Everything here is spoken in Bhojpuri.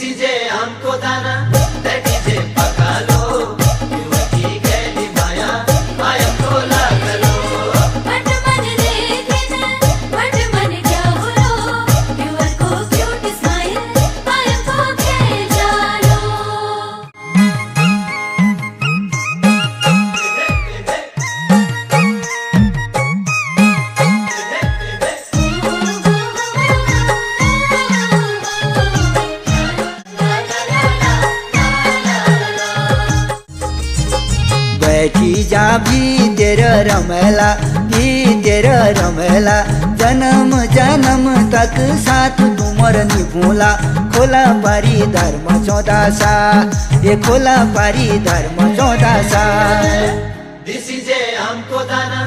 दिसिजे हमको दाना देखिजे पकालो युवती गेली माया माया को लागलो बट मन देखे बट मन क्या बोलो युवक को क्यूट स्माइल माया को खेल बैठी जा भीतर रमेला जन्म जन्म तक साथ तुमर निभूला खोला पारी धर्म 14 ये खोला पारी धर्म 14 दिसिजे हमको दाना